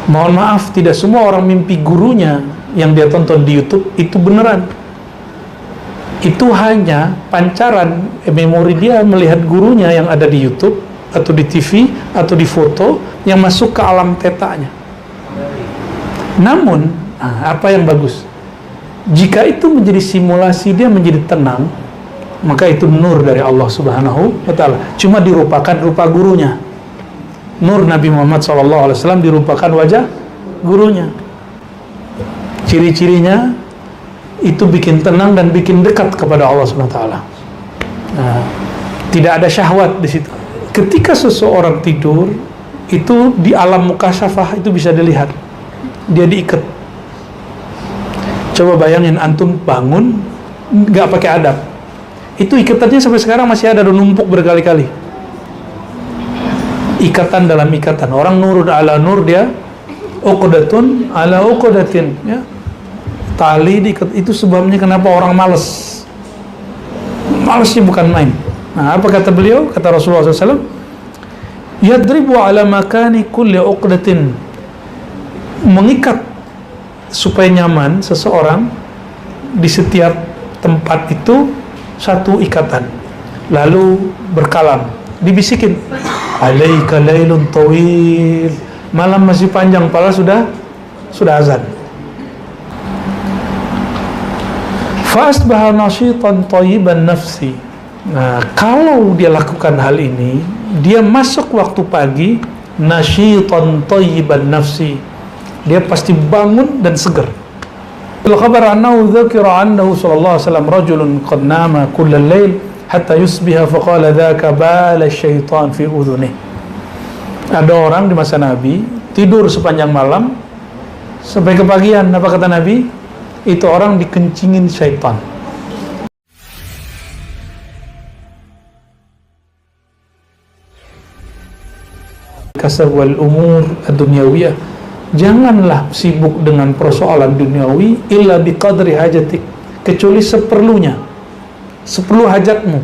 Mohon maaf, tidak semua orang mimpi gurunya yang dia tonton di YouTube itu beneran. Itu hanya pancaran memori dia melihat gurunya yang ada di YouTube atau di TV atau di foto yang masuk ke alam tetanya. Namun, apa yang bagus? Jika itu menjadi simulasi dia menjadi tenang, maka itu nur dari Allah Subhanahu wa Ta'ala. Cuma dirupakan rupa gurunya. Nur Nabi Muhammad SAW dirupakan wajah gurunya. Ciri-cirinya itu bikin tenang dan bikin dekat kepada Allah Subhanahu wa Ta'ala. Tidak ada syahwat di situ. Ketika seseorang tidur, itu di alam mukasyafah itu bisa dilihat. Dia diikat. Coba bayangin antum bangun nggak pakai adab. Itu ikatannya sampai sekarang masih ada, numpuk berkali-kali. Ikatan dalam ikatan. Orang nurun ala nur, dia uqdatun ala uqdatin, ya. Tali diikat. Itu sebabnya kenapa orang malas. Malasnya bukan main. Nah, apa kata beliau? Kata Rasulullah SAW, yadribu ala makani kulli uqdatin. Mengikat supaya nyaman seseorang di setiap tempat itu satu ikatan. Lalu berkalam, dibisikin, alaika lailun tawil, malam masih panjang, padahal sudah azan. Fa asbaha nashitan thayyiban nafsi. Nah, kalau dia lakukan hal ini, dia masuk waktu pagi, nashitan thayyiban nafsi, dia pasti bangun dan segar. Al-khabar annahu dzakira annahu sallallahu alaihi wasallam rajulun qad nama kullal lail hatta yusbiha faqala dzaka bala syaitan fi udhunih. Ada orang di masa Nabi tidur sepanjang malam sampai kepagian. Apa kata Nabi? Itu orang dikencingin syaitan. Kasab wal umur ad-dunyawiyah. Janganlah sibuk dengan persoalan duniawi illa biqadri hajatik, kecuali seperlunya, seperlu hajatmu.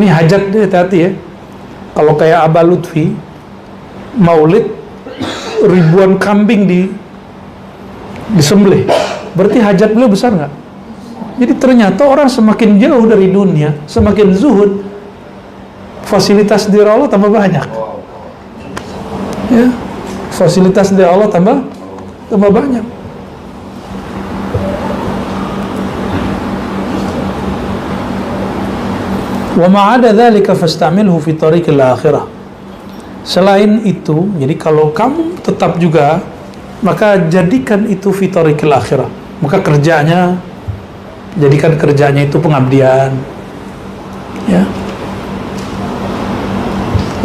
Ini hajat dia, hati-hati ya. Kalau kayak Abah Lutfi maulid, ribuan kambing disembelih, berarti hajat beliau besar nggak? Jadi ternyata orang semakin jauh dari dunia, semakin zuhud, fasilitas di Allah tambah banyak, ya. Fasilitas dari Allah tambah banyak. Wa ma'ada dzalika fastamilhu fi tariqil akhirah. Selain itu, jadi kalau kamu tetap juga, maka jadikan itu fi tariqil akhirah. Maka jadikan kerjanya itu pengabdian. Ya.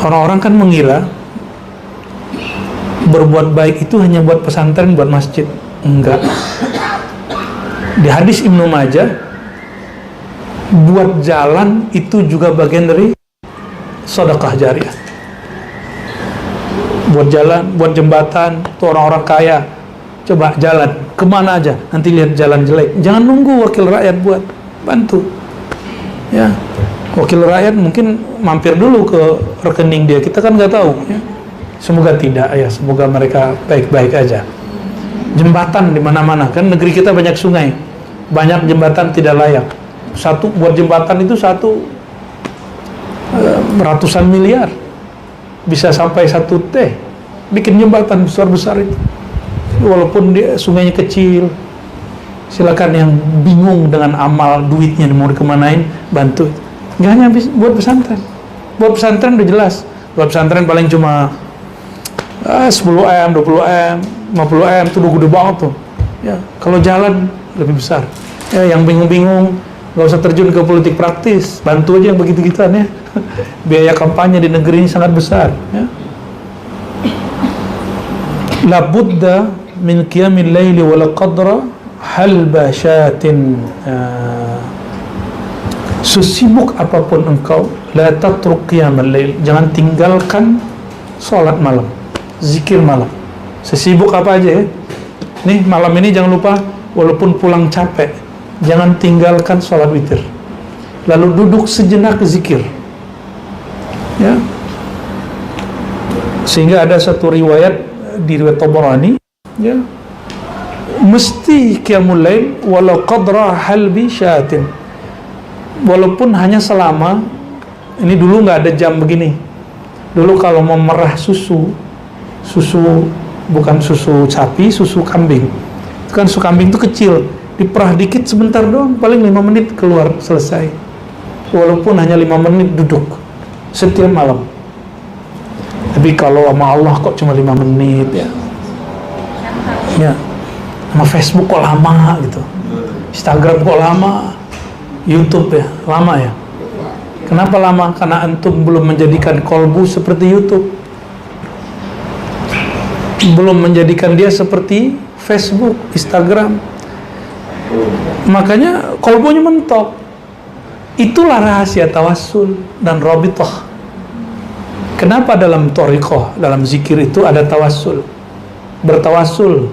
Orang-orang kan mengira berbuat baik itu hanya buat pesantren, buat masjid. Enggak. Di hadis Ibnu Majah, buat jalan itu juga bagian dari sedekah jariyah. Buat jalan, buat jembatan, itu orang-orang kaya. Coba jalan, kemana aja, nanti lihat jalan jelek. Jangan nunggu wakil rakyat buat, bantu. Ya, wakil rakyat mungkin mampir dulu ke rekening dia, kita kan nggak tahu, ya. Semoga tidak, ya, semoga mereka baik-baik aja. Jembatan di mana-mana, kan negeri kita banyak sungai, banyak jembatan tidak layak. Satu buat jembatan itu ratusan miliar, bisa sampai 1 T bikin jembatan besar-besar itu. Walaupun dia sungainya kecil, silakan yang bingung dengan amal duitnya mau dikemanain, bantu. Nggak hanya buat pesantren. Buat pesantren udah jelas. Buat pesantren paling cuma 10M, 20M, 50M, itu udah gede banget tuh. Ya, kalau jalan lebih besar. Ya, yang bingung-bingung nggak usah terjun ke politik praktis, bantu aja yang begitu-gituan ya. Biaya kampanye di negeri ini sangat besar. Ya. La budda min qiyamil laili wal qadra halba syatin. Sesibuk apapun engkau, la tatruk qiyamul lail, jangan tinggalkan sholat malam, zikir malam. Sesibuk apa aja ya. Nih malam ini jangan lupa, walaupun pulang capek, jangan tinggalkan sholat witir. Lalu duduk sejenak zikir. Ya. Sehingga ada satu riwayat di riwayat Tabarani, ya, mesti qiyamul lail walau qadra halbi syatin, walaupun hanya selama, ini dulu nggak ada jam begini, dulu kalau mau merah susu bukan susu sapi, susu kambing, itu kan susu kambing itu kecil, diperah dikit sebentar doang, paling 5 menit keluar selesai, walaupun hanya 5 menit duduk setiap malam. Tapi kalau sama Allah kok cuma 5 menit ya. Ya. Sama Facebook kok lama gitu. Instagram kok lama. YouTube ya, lama ya. Kenapa lama? Karena antum belum menjadikan kolbu seperti YouTube. Belum menjadikan dia seperti Facebook, Instagram. Makanya kolbunya mentok. Itulah rahasia tawassul dan rabithah. Kenapa dalam thariqah, dalam zikir itu ada tawassul, bertawassul,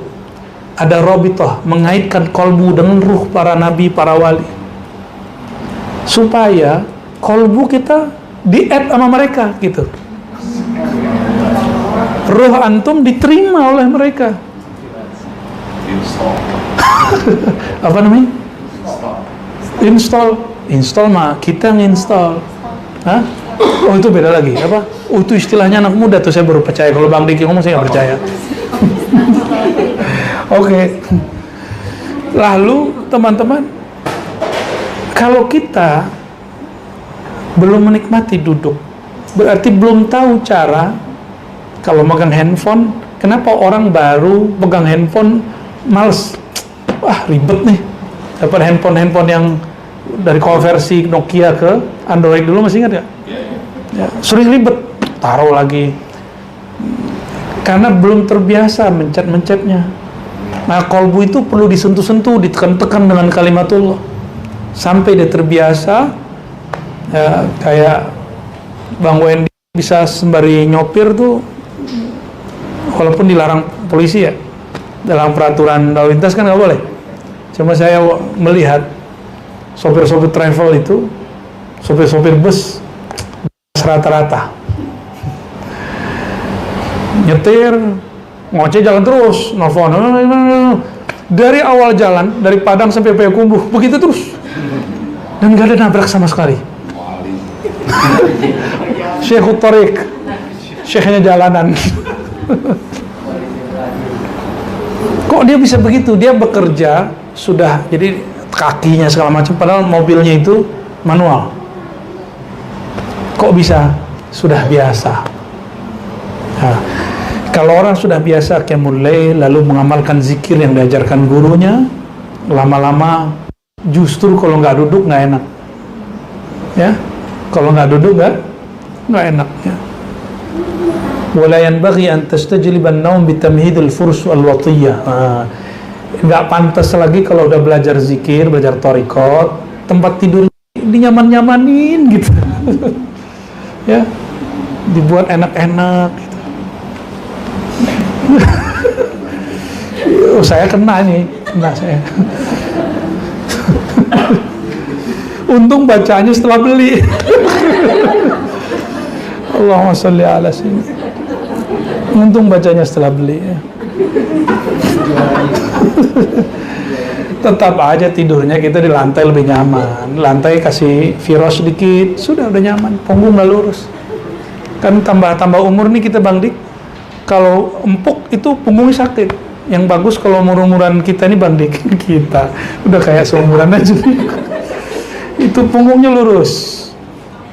ada rabithah, mengaitkan kolbu dengan ruh para nabi, para wali, supaya kolbu kita di-add sama mereka gitu, ruh antum diterima oleh mereka. Apa namanya? Install mah kita nginstall. Hah? Oh itu beda lagi, apa? Oh itu istilahnya anak muda tuh, saya baru percaya. Kalau Bang Diki ngomong saya nggak percaya. Oke. Lalu teman-teman, kalau kita belum menikmati duduk, berarti belum tahu cara. Kalau megang handphone, kenapa orang baru pegang handphone males? Wah ribet nih. Dapat handphone yang dari konversi Nokia ke Android dulu, masih ingat nggak? Ya, sering ribet, taruh lagi, karena belum terbiasa mencet-mencetnya. Nah kolbu itu perlu disentuh-sentuh, ditekan-tekan dengan kalimatullah sampai dia terbiasa. Ya, kayak Bang Wendy bisa sembari nyopir tuh, walaupun dilarang polisi ya, dalam peraturan lalu lintas kan nggak boleh. Cuma saya melihat sopir-sopir travel itu, sopir-sopir bus rata-rata nyetir, ngoceh jalan terus, nelfon dari awal jalan, dari Padang sampai Payakumbuh, begitu terus, dan gak ada nabrak sama sekali. Syekhut Tariq, syekhnya jalanan. Kok dia bisa begitu? Dia bekerja sudah, jadi kakinya segala macam, padahal mobilnya itu manual. Kok bisa? Sudah biasa. Nah, kalau orang sudah biasa qiyamul lail, lalu mengamalkan zikir yang diajarkan gurunya, lama-lama justru kalau nggak duduk nggak enak. Ya, kalau nggak duduk nggak enak. Ya. Wala yanbaghi an tastajliba an-nawm bitamhidil furs al-watiyah. Nggak pantas lagi kalau udah belajar zikir, belajar thariqat, tempat tidur dinyaman-nyamanin gitu. Ya, dibuat enak-enak gitu. Oh, saya kena saya. Untung bacanya setelah beli. Allahumma sholli ala sayyidina. Untung bacanya setelah beli ya. Tetap aja tidurnya kita di lantai lebih nyaman. Lantai kasih firos sedikit, sudah udah nyaman. Punggung nggak lurus. Kan tambah umur nih kita Bang Dik. Kalau empuk itu punggungnya sakit. Yang bagus kalau umur-umuran kita nih Bang Dik, kita udah kayak seumuran aja. Itu punggungnya lurus.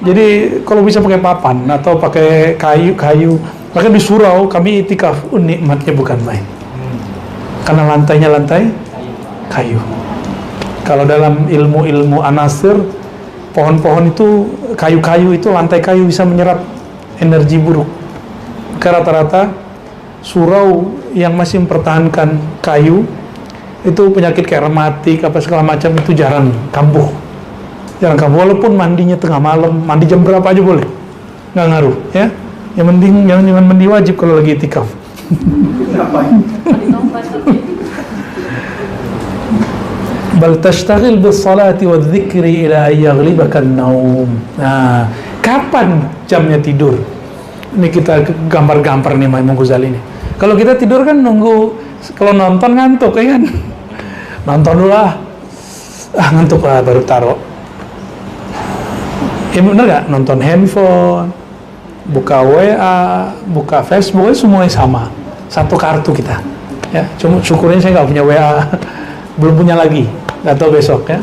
Jadi kalau bisa pakai papan atau pakai kayu. Makanya di surau kami itikaf, nikmatnya bukan main. Karena lantainya lantai kayu. Kalau dalam ilmu anasir, pohon-pohon itu, kayu-kayu itu, lantai kayu bisa menyerap energi buruk. Karena rata-rata surau yang masih mempertahankan kayu itu penyakit kayak rematik apa segala macam itu jarang kambuh. Walaupun mandinya tengah malam, mandi jam berapa aja boleh, nggak ngaruh ya. Yang penting jangan mandi wajib kalau lagi itikaf. Bal tashtaghil bis salati wadh dzikri ila ay yaghlibaka an-naum. Nah, kapan jamnya tidur? Ini kita gambar-gambar nih Imam Ghazali ini. Kalau kita tidur kan nunggu, kalau nonton ngantuk ya kan. Nonton dulu lah. Ngantuk lah baru taruh. Ya bener gak? Nonton handphone, buka WA, buka Facebook, semuanya sama. Satu kartu kita. Ya, cuma syukurnya saya nggak punya WA, belum punya lagi. Nggak tahu besok ya.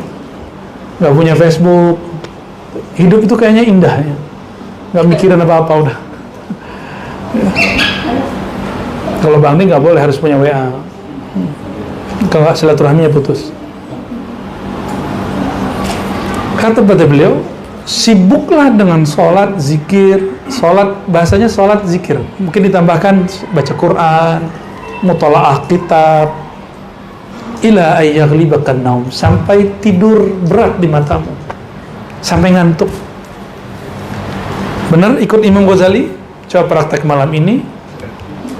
Nggak punya Facebook. Hidup itu kayaknya indah ya. Nggak mikirin apa-apa udah. Ya. Kalau Bang Dik nggak boleh, harus punya WA. Kalau nggak silaturahminya putus. Kata beliau, sibuklah dengan sholat, zikir. Sholat, bahasanya sholat, zikir. Mungkin ditambahkan baca Quran, mutola'ah kitab, ila ayyaghlibakan naum, sampai tidur berat di matamu, sampai ngantuk. Benar ikut Imam Ghazali? Coba praktek malam ini.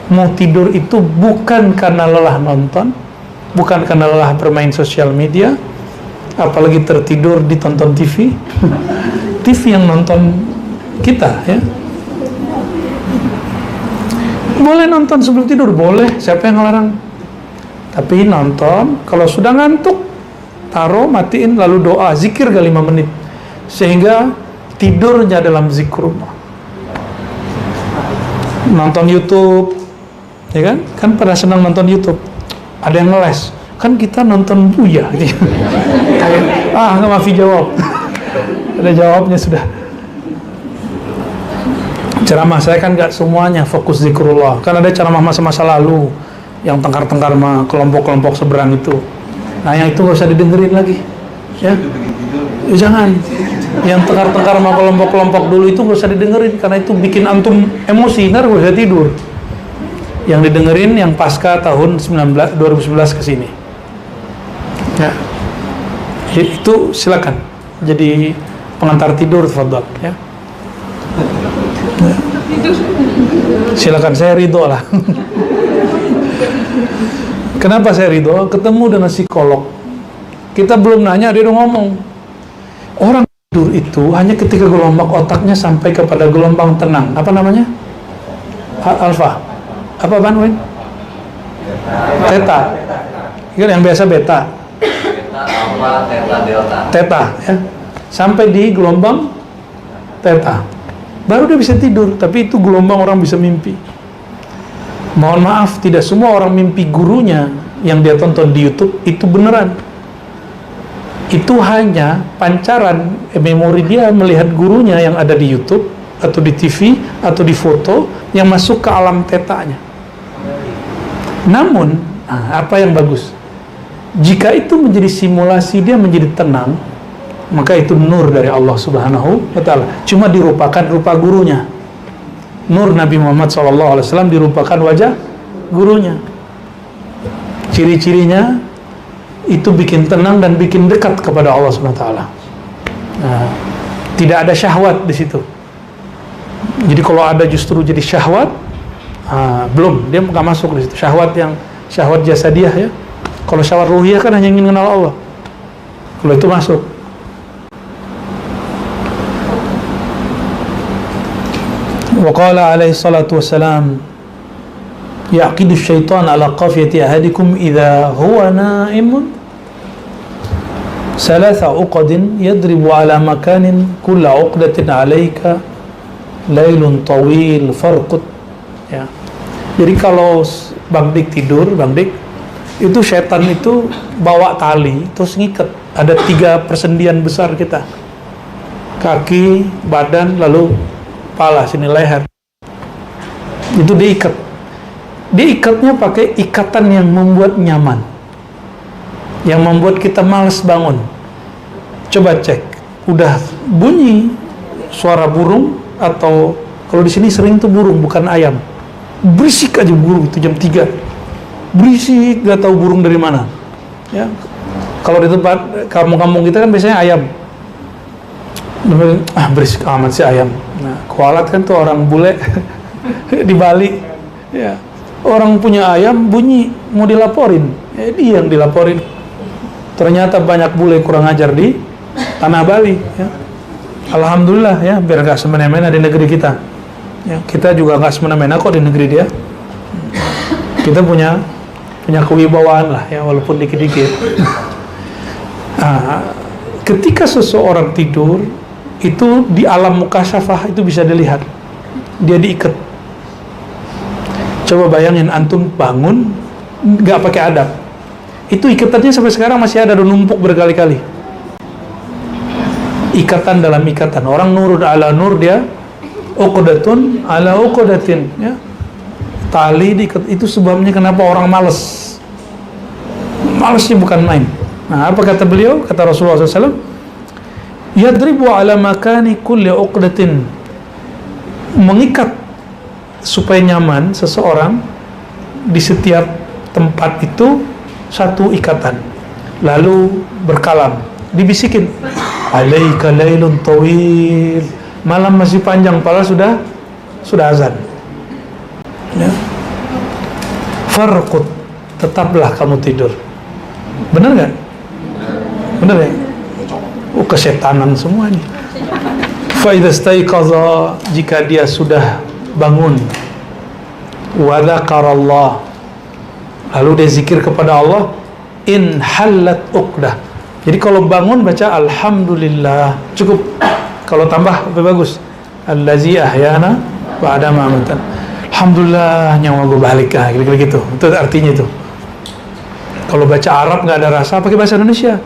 Mau tidur itu bukan karena lelah nonton, bukan karena lelah bermain sosial media, apalagi tertidur ditonton TV. TV yang nonton kita ya. Boleh nonton sebelum tidur, boleh, siapa yang ngelarang. Tapi nonton, kalau sudah ngantuk, taruh, matiin, lalu doa, zikir ke 5 menit. Sehingga tidurnya dalam zikrullah. Nonton YouTube, ya kan? Kan pada senang nonton YouTube. Ada yang ngeles, kan kita nonton Buya. Gitu. Nggak Mafi jawab. Ada jawabnya sudah. Ceramah saya kan nggak semuanya fokus zikrullah. Kan ada ceramah masa-masa lalu yang tengkar-tengkar sama kelompok-kelompok seberang itu. Nah yang itu nggak usah didengerin lagi, ya. Jangan. Yang tengkar-tengkar sama kelompok-kelompok dulu itu nggak usah didengerin karena itu bikin antum emosi, ntar nggak bisa tidur. Yang didengerin yang pasca tahun 2011 ke sini. Ya. Itu silakan. Jadi pengantar tidur, tafadhol, ya. Silakan, saya ridho lah. Kenapa saya ridho? Ketemu dengan psikolog, kita belum nanya, dia udah ngomong. Orang tidur itu hanya ketika gelombang otaknya sampai kepada gelombang tenang. Apa namanya? Alfa. Apa Banwin? Theta. Yang biasa beta. Beta, alfa, theta, delta. Theta, ya. Sampai di gelombang theta. Baru dia bisa tidur, tapi itu gelombang orang bisa mimpi. Mohon maaf, tidak semua orang mimpi gurunya yang dia tonton di YouTube itu beneran. Itu hanya pancaran memori dia melihat gurunya yang ada di YouTube atau di TV atau di foto yang masuk ke alam tetanya. Namun, apa yang bagus? Jika itu menjadi simulasi dia menjadi tenang, maka itu nur dari Allah Subhanahu wa ta'ala. Cuma dirupakan rupa gurunya. Nur Nabi Muhammad SAW dirupakan wajah gurunya. Ciri-cirinya itu bikin tenang dan bikin dekat kepada Allah Subhanahu wa ta'ala. Nah, tidak ada syahwat di situ. Jadi kalau ada justru jadi syahwat, belum, dia nggak masuk di situ. Syahwat yang syahwat jasadiah ya. Kalau syahwat ruhiyah kan hanya ingin mengenal Allah. Kalau itu masuk. وقال عليه الصلاة والسلام يعقد الشيطان على قافية أحدكم إذا هو نائم 3 عقد يضرب على مكان كل عقدة عليك ليل طويل فارقد. Ya. Jadi kalau Bang Dik tidur, Bang Dik, itu setan itu bawa tali terus ngikat. Ada 3 persendian besar kita, kaki, badan, lalu kepala, sini leher. Itu diikat. Diikatnya pakai ikatan yang membuat nyaman, yang membuat kita malas bangun. Coba cek, udah bunyi suara burung, atau kalau di sini sering tuh burung, bukan ayam. Berisik aja burung itu jam 3. Berisik, gak tahu burung dari mana. Ya. Kalau di tempat kampung-kampung kita kan biasanya ayam. Berisik amat sih ayam. Nah, kualat kan tuh orang bule di Bali. Ya. Orang punya ayam bunyi mau dilaporin, dia yang dilaporin. Ternyata banyak bule kurang ajar di tanah Bali. Ya. Alhamdulillah ya, biar gak semena-mena di negeri kita. Ya, kita juga gak semena-mena kok di negeri dia. Kita punya kewibawaan lah ya, walaupun dikit-dikit. Ketika seseorang tidur itu di alam mukasyafah itu bisa dilihat dia diikat. Coba bayangin antum bangun nggak pakai adab, itu ikatannya sampai sekarang masih ada, numpuk berkali-kali. Ikatan dalam ikatan, orang nurun ala nur, dia uqdatun ala uqdatin ya. Tali diikat, itu sebabnya kenapa orang malesnya bukan main. Nah, apa kata beliau? Kata Rasulullah SAW, yadribu ala makani kulli uqdatin, mengikat supaya nyaman seseorang di setiap tempat itu satu ikatan, lalu berkalam, dibisikin, alaika lailun tawil, malam masih panjang, padahal sudah azan ya. Farqud, tetaplah kamu tidur. Benar nggak? Benar ya? Kesetanan semua ini. Fa idza staiqaza, jika dia sudah bangun, wa dzakarallah, lalu dia zikir kepada Allah, in halat uqdah. Jadi kalau bangun baca alhamdulillah, cukup. Kalau tambah lebih bagus, allazi ahyana ba'da ma amatan, alhamdulillah nyawa gue balik, gitu. Itu artinya itu. Kalau baca Arab nggak ada rasa, pakai bahasa Indonesia,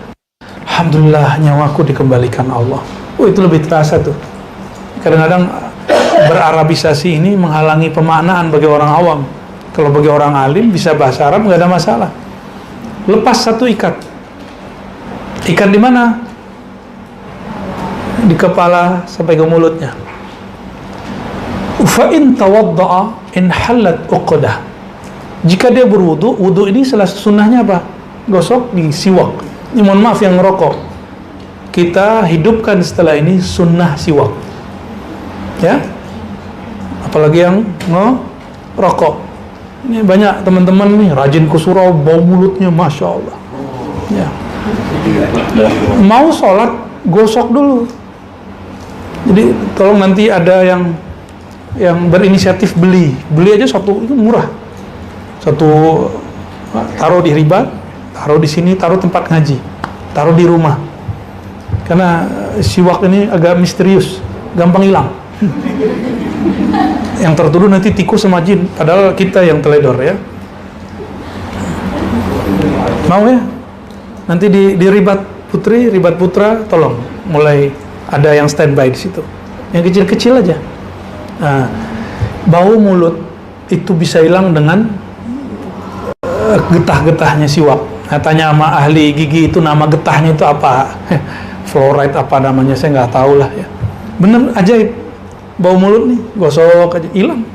alhamdulillah nyawaku dikembalikan Allah. Oh, itu lebih terasa tuh. Kadang-kadang berarabisasi ini menghalangi pemaknaan bagi orang awam. Kalau bagi orang alim bisa bahasa Arab nggak ada masalah. Lepas satu ikat. Ikat di mana? Di kepala sampai ke mulutnya. Fa in tawadda'a in halat uqdah. Jika dia berwudu, wudu ini salah sunnahnya apa? Gosok di siwak. Ini mohon maaf yang ngerokok, kita hidupkan setelah ini sunnah siwak ya, apalagi yang ngerokok. Ini banyak teman-teman nih rajin ke surau, bau mulutnya masya Allah ya. Mau sholat gosok dulu. Jadi tolong, nanti ada yang berinisiatif beli aja satu, itu murah, satu, taruh di ribat, taruh di sini, taruh tempat ngaji, taruh di rumah. Karena siwak ini agak misterius, gampang hilang. Yang tertuduh nanti tikus sama jin, padahal kita yang teledor ya. Mau ya? Nanti di ribat putri, ribat putra, tolong mulai ada yang standby di situ. Yang kecil-kecil aja. Nah, bau mulut itu bisa hilang dengan getah-getahnya siwak. Katanya sama ahli gigi itu nama getahnya itu apa? Fluoride apa namanya, saya nggak tahu lah ya. Bener ajaib, bau mulut nih gosok aja hilang.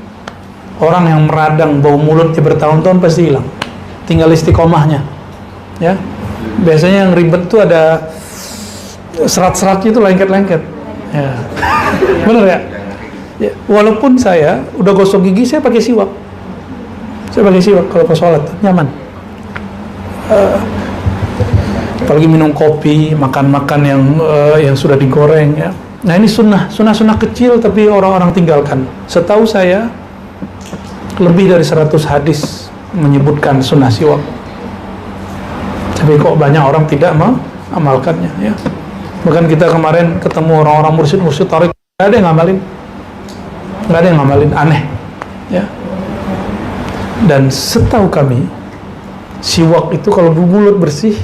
Orang yang meradang bau mulutnya bertahun-tahun pasti hilang. Tinggal istiqomahnya ya. Biasanya yang ribet tuh ada serat-seratnya itu lengket-lengket ya. Bener ya? Ya, walaupun saya udah gosok gigi, saya pakai siwak. Saya pakai siwak kalau pas sholat, nyaman. Apalagi minum kopi, makan yang sudah digoreng ya. Nah, ini sunnah kecil tapi orang-orang tinggalkan. Setahu saya lebih dari 100 hadis menyebutkan sunnah siwak. Tapi kok banyak orang tidak mengamalkannya ya. Bahkan kita kemarin ketemu orang-orang mursyid tarik, nggak ada yang ngamalin, aneh ya. Dan setahu kami, siwak itu kalau mulut bersih,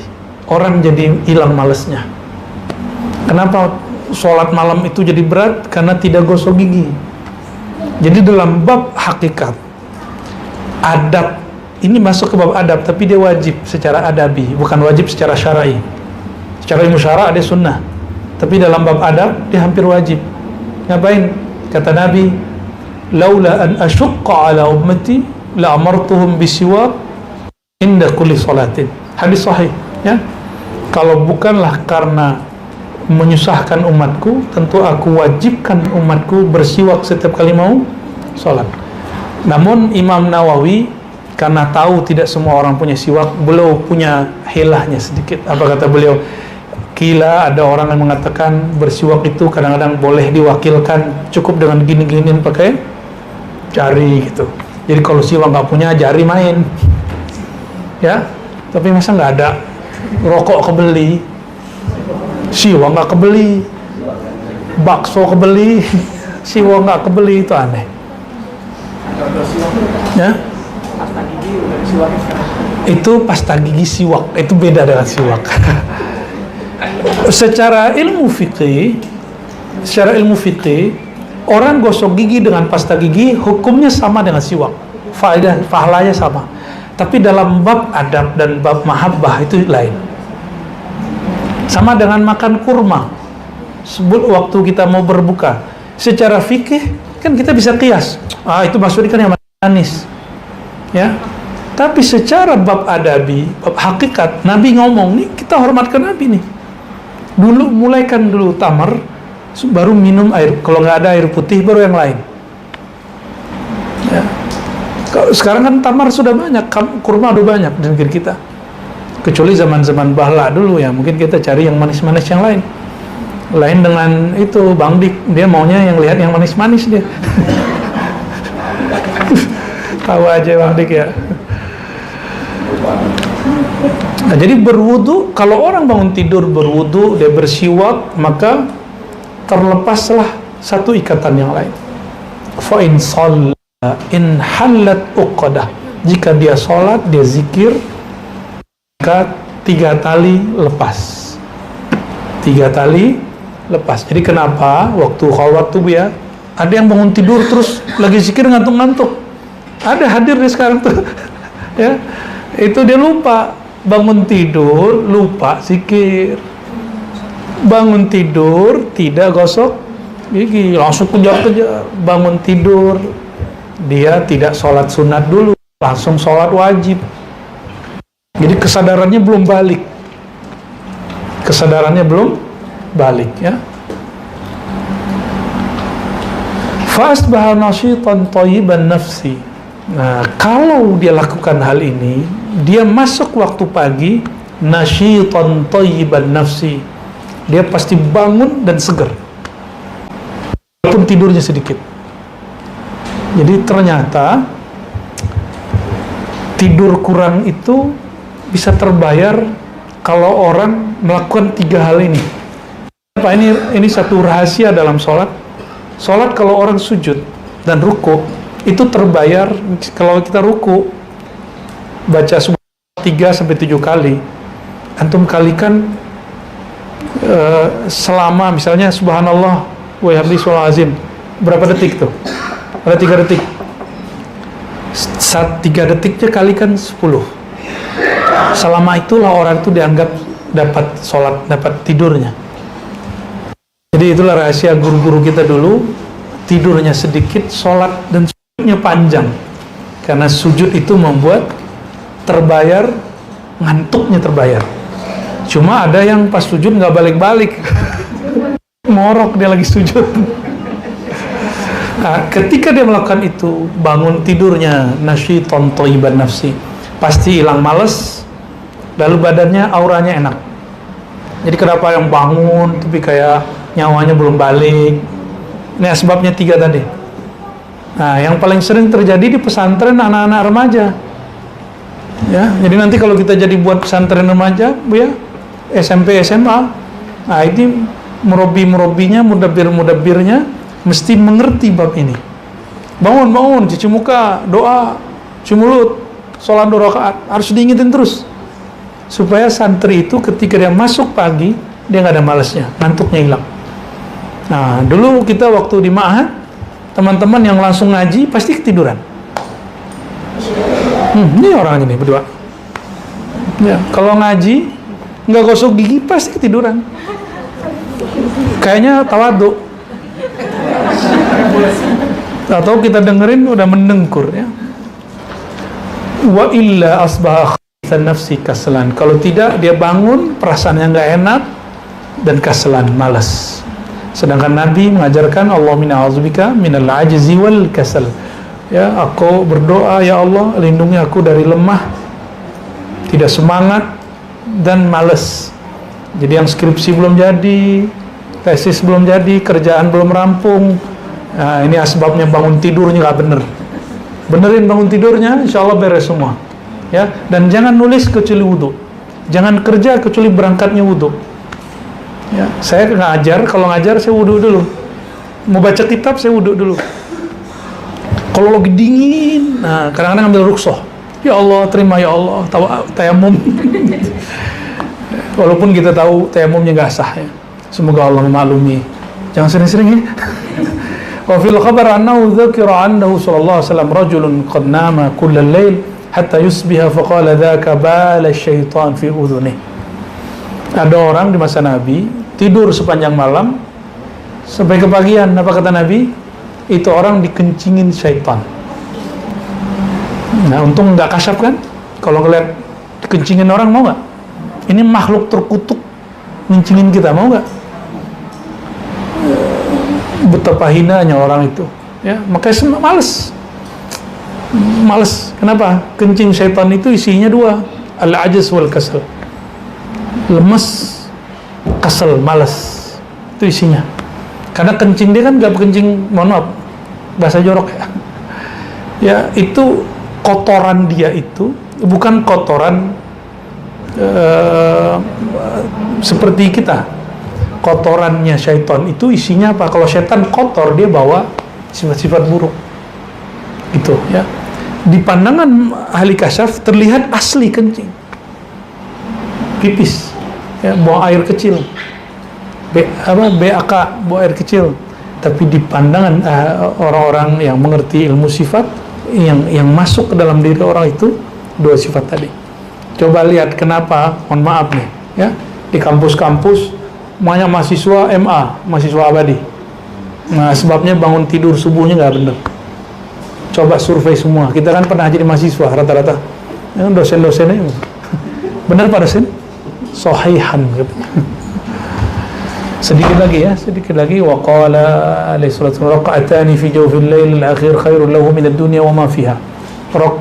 orang jadi hilang malesnya. Kenapa sholat malam itu jadi berat? Karena tidak gosok gigi. Jadi dalam bab hakikat, adab, ini masuk ke bab adab, tapi dia wajib secara adabi, bukan wajib secara syar'i. Secara ilmu syara' ada sunnah, tapi dalam bab adab dia hampir wajib. Ngapain? Kata Nabi, laula an asyqa ala ummati la amartuhum bisiwak inda kulli salatin. Hadis sahih ya. Kalau bukanlah karena menyusahkan umatku, tentu aku wajibkan umatku bersiwak setiap kali mau sholat. Namun Imam Nawawi karena tahu tidak semua orang punya siwak, beliau punya hilahnya sedikit. Apa kata beliau? Kila ada orang yang mengatakan bersiwak itu kadang-kadang boleh diwakilkan, cukup dengan gini-giniin pakai jari gitu. Jadi kalau siwak nggak punya, jari main. Ya, tapi masa nggak ada rokok kebeli, siwak nggak kebeli, bakso kebeli, siwak nggak kebeli, itu aneh. Ya, itu pasta gigi siwak, itu beda dengan siwak. Secara ilmu fikih, orang gosok gigi dengan pasta gigi hukumnya sama dengan siwak, pahalanya sama. Tapi dalam bab adab dan bab mahabbah itu lain. Sama dengan makan kurma. Sebut waktu kita mau berbuka, secara fikih kan kita bisa qiyas. Itu maksudnya kan yang manis. Ya. Tapi secara bab adabi, bab hakikat, Nabi ngomong nih, kita hormatkan Nabi nih. Dulu mulaikan dulu tamar, baru minum air. Kalau nggak ada air putih, baru yang lain. Ya. Sekarang kan tamar sudah banyak, kurma udah banyak di negeri kita. Kecuali zaman-zaman bahla dulu ya, mungkin kita cari yang manis-manis yang lain. Lain dengan itu Bang Dik, dia maunya yang lihat yang manis-manis dia. Tahu aja Bang Dik ya. Nah, jadi berwudu, kalau orang bangun tidur berwudu, dia bersiwak, maka terlepaslah satu ikatan yang lain. Fa in shalla in halat uqadah. Jika dia sholat, dia zikir, maka 3 tali lepas. 3 tali lepas. Jadi kenapa waktu khawat tuh ya, ada yang bangun tidur terus lagi zikir ngantuk-ngantuk. Ada hadir di sekarang tuh. Ya. Itu dia lupa bangun tidur, lupa zikir. Bangun tidur tidak gosok gigi, langsung kejar-kejar. Bangun tidur dia tidak sholat sunat dulu, langsung sholat wajib. Jadi kesadarannya belum balik. Kesadarannya belum balik ya. Fasbaha nashitan thayyiban nafsi. Nah, kalau dia lakukan hal ini, dia masuk waktu pagi, nashitan thayyiban nafsi. Dia pasti bangun dan segar. Walaupun tidurnya sedikit. Jadi ternyata tidur kurang itu bisa terbayar kalau orang melakukan 3 hal ini. Apa ini satu rahasia dalam sholat. Sholat kalau orang sujud dan ruku itu terbayar. Kalau kita ruku baca 3-7 kali, antum kalikan selama misalnya subhanallah wa bihamdihi subhanal azim, berapa detik tuh? Ada 3 detik. 3 detiknya kalikan 10. Selama itulah orang itu dianggap dapat sholat, dapat tidurnya. Jadi itulah rahasia guru-guru kita dulu, tidurnya sedikit, sholat dan sujudnya panjang. Karena sujud itu membuat terbayar, ngantuknya terbayar. Cuma ada yang pas sujud nggak balik-balik, ngorok dia lagi sujud. Nah, ketika dia melakukan itu, bangun tidurnya nasyiton thayyiban nafsi, pasti hilang males, lalu badannya auranya enak. Jadi kenapa yang bangun tapi kayak nyawanya belum balik? Ini sebabnya 3 tadi. Nah, yang paling sering terjadi di pesantren anak-anak remaja. Ya, jadi nanti kalau kita jadi buat pesantren remaja, Bu ya, SMP, SMA, nah ini murabi-murabinya, mudabbir-mudabbirnya mesti mengerti bab ini. Bangun, cuci muka, doa, cuci mulut, sholat 2 rakaat, harus diingetin terus. Supaya santri itu ketika dia masuk pagi, dia nggak ada malesnya, ngantuknya hilang. Nah, dulu kita waktu di Ma'had, teman-teman yang langsung ngaji pasti ketiduran. Ini orang ini berdua. Ya, kalau ngaji nggak gosok gigi pasti ketiduran. Kayaknya tawadhu. Atau kita dengerin udah mendengkur ya. Wa illa asbaha khabithan nafsi kaslan. Kalau tidak dia bangun perasaannya nggak enak dan kaslan, malas. Sedangkan Nabi mengajarkan Allahumma a'udzubika minal ajzi wal kasal. Ya, aku berdoa ya Allah lindungi aku dari lemah, tidak semangat dan malas. Jadi yang skripsi belum jadi, tesis belum jadi, kerjaan belum rampung. Nah, ini asbabnya bangun tidurnya nggak bener. benerin bangun tidurnya, insya Allah beres semua. Ya, dan jangan nulis kecuali wudhu, jangan kerja kecuali berangkatnya wudhu. Ya, saya ngajar, kalau ngajar saya wudhu dulu, mau baca kitab saya wudhu dulu. Kalau lagi dingin, nah kadang-kadang ambil rukhsah. Ya Allah, terima ya Allah, tayamum. Walaupun kita tahu tayamumnya nggak sah ya. Semoga Allah memaklumi. Jangan sering-sering ya. Wa fil khabar annahu dzukira annahu sallallahu alaihi wasallam rajulun qad nama kullal lail hatta yusbiha faqala dzaka bala syaitan fi udhunih. Ada orang di masa Nabi tidur sepanjang malam sampai kepagian. Apa kata Nabi? Itu orang dikencingin syaitan. Nah, untung nggak kasyaf kan? Kalau ngeliat dikencingin orang, mau nggak? Ini makhluk terkutuk ngencingin kita, mau nggak? Betapa hinanya orang itu. Ya, makanya males. Kenapa? Kencing syaitan itu isinya dua, al-ajaz wal kasal. Lemes, kasal, malas. Itu isinya. Karena kencing dia kan nggak kencing, mohon maaf, bahasa jorok ya. Ya, itu kotoran dia itu bukan kotoran seperti kita. Kotorannya syaitan itu isinya apa? Kalau syaitan kotor, dia bawa sifat-sifat buruk. Gitu ya. Di pandangan ahli kasyaf terlihat asli kencing. Pipis. Ya, buang air kecil. BAK, buang air kecil. Tapi di pandangan orang-orang yang mengerti ilmu sifat, yang masuk ke dalam diri orang itu dua sifat tadi. Coba lihat kenapa, mohon maaf nih, ya, di kampus-kampus banyak mahasiswa MA, mahasiswa abadi. Nah, sebabnya bangun tidur subuhnya nggak benar. Coba survei semua. Kita kan pernah jadi mahasiswa rata-rata. Ya, dosen-dosennya benar Pak dosen? Sahihan gitu. Sedikit lagi wa qala alaihi salatu raq'atani fi jawfil lail al-akhir khairul lahu min ad-dunya wa ma fiha.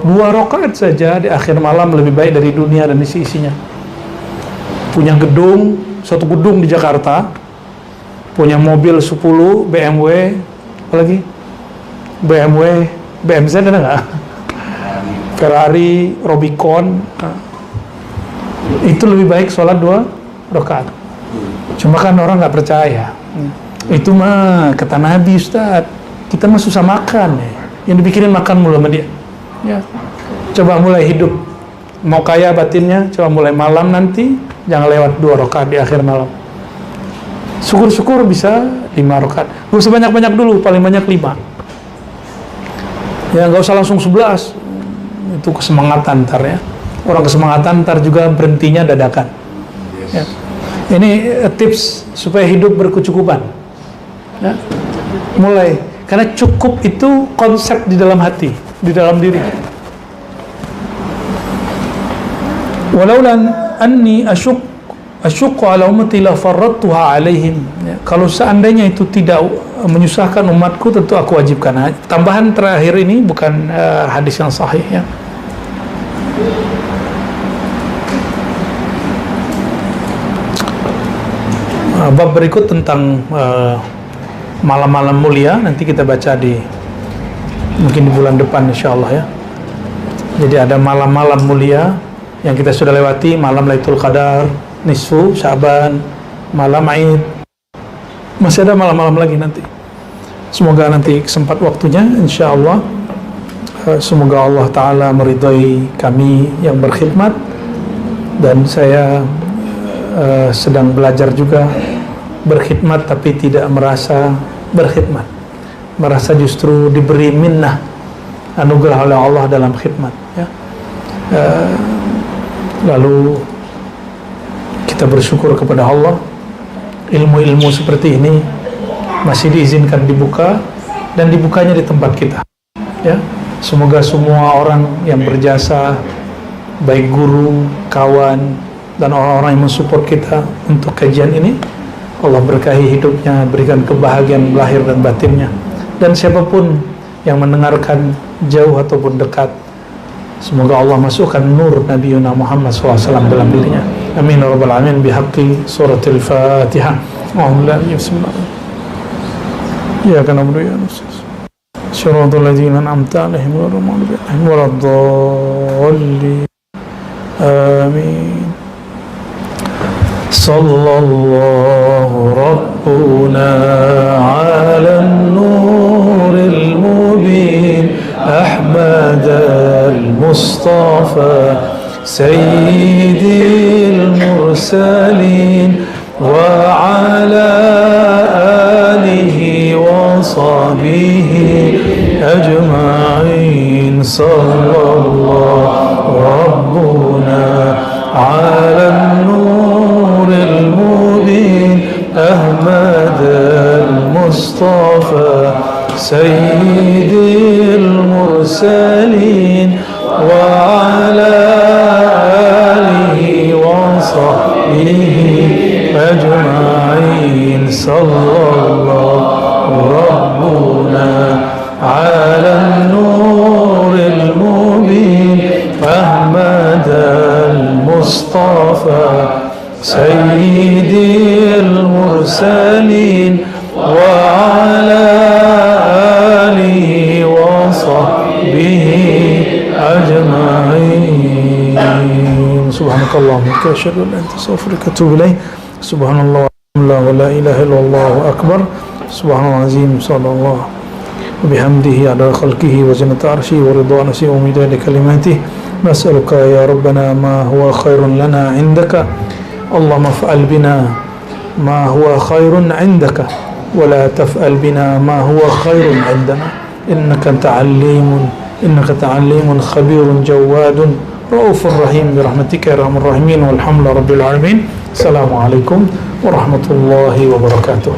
Dua rakaat saja di akhir malam lebih baik dari dunia dan isi-isinya. Punya gedung, satu gedung di Jakarta, punya mobil 10 BMW, apalagi BMZ ada nggak? Ferrari, Rubicon. Itu lebih baik sholat 2 rakaat. Cuma kan orang nggak percaya. Itu mah kata Nabi, Ustaz, kita mah susah makan ya. Yang dipikirin makan mulu sama dia. Ya, coba mulai hidup, mau kaya batinnya, coba mulai malam nanti, jangan lewat 2 rakaat di akhir malam. Syukur-syukur bisa 5 rakaat. Gak usah banyak-banyak dulu, paling banyak 5. Ya, gak usah langsung 11. Itu kesemangatan ntar ya. Orang kesemangatan ntar juga berhentinya dadakan. Ya. Ini tips supaya hidup berkecukupan. Ya. Mulai, karena cukup itu konsep di dalam hati, di dalam diri. Walaulan anni asyuqqu ala ummati la farradtuha alaihim. Ya, kalau seandainya itu tidak menyusahkan umatku, tentu aku wajibkan. Tambahan terakhir ini bukan hadis yang sahih ya. Bab berikut tentang malam-malam mulia nanti kita baca mungkin di bulan depan insyaallah ya. Jadi ada malam-malam mulia yang kita sudah lewati, malam Lailatul Qadar, nisfu Sya'ban, malam Aid. Masih ada malam-malam lagi nanti. Semoga nanti sempat waktunya insyaallah. Semoga Allah Ta'ala meridhai kami yang berkhidmat, dan saya sedang belajar juga berkhidmat tapi tidak merasa berkhidmat, merasa justru diberi minnah, anugerah oleh Allah dalam khidmat ya. Lalu kita bersyukur kepada Allah, ilmu-ilmu seperti ini masih diizinkan dibuka, dan dibukanya di tempat kita ya. Semoga semua orang yang berjasa, baik guru, kawan, dan orang-orang yang mensupport kita untuk kajian ini, Allah berkahi hidupnya, berikan kebahagiaan lahir dan batinnya. Dan siapapun yang mendengarkan jauh ataupun dekat, semoga Allah masukkan nur Nabi Muhammad SAW dalam dirinya. Amin ya rabbal alamin, bihaqqi suratul Fatihah. Bismillah. Ya kana صراط الذين أنعمت عليهم غير المغضوب عليهم ولا الضالين آمين. صلى الله ربنا على النور المبين أحمد المصطفى سيد المرسلين وعلى آله وصحبه أجمعين. صلى الله ربنا على النور المبين أحمد المصطفى سيد المرسلين وعلى آله وصحبه أجمعين. صلى الله ربنا على النور المبين أحمد المصطفى سيد المرسلين وعلى آله وصحبه أجمعين. سبحانك اللهم وبحمدك أشهد أن لا إله إلا أنت أستغفرك وأتوب إليك. سبحان الله والحمد لله ولا إله إلا الله أكبر. سبحان الله العظيم صلى الله وبحمده على خلقه وزنة عرشه ورضا نفسه ومداد كلماته. نسألك يا ربنا ما هو خير لنا عندك اللهم افعل بنا ما هو خير عندك ولا تفعل بنا ما هو خير عندنا إنك أنت عليم خبير جواد رؤوف رحيم برحمتك يا أرحم الراحمين والحمد لله رب العالمين. السلام عليكم ورحمة الله وبركاته.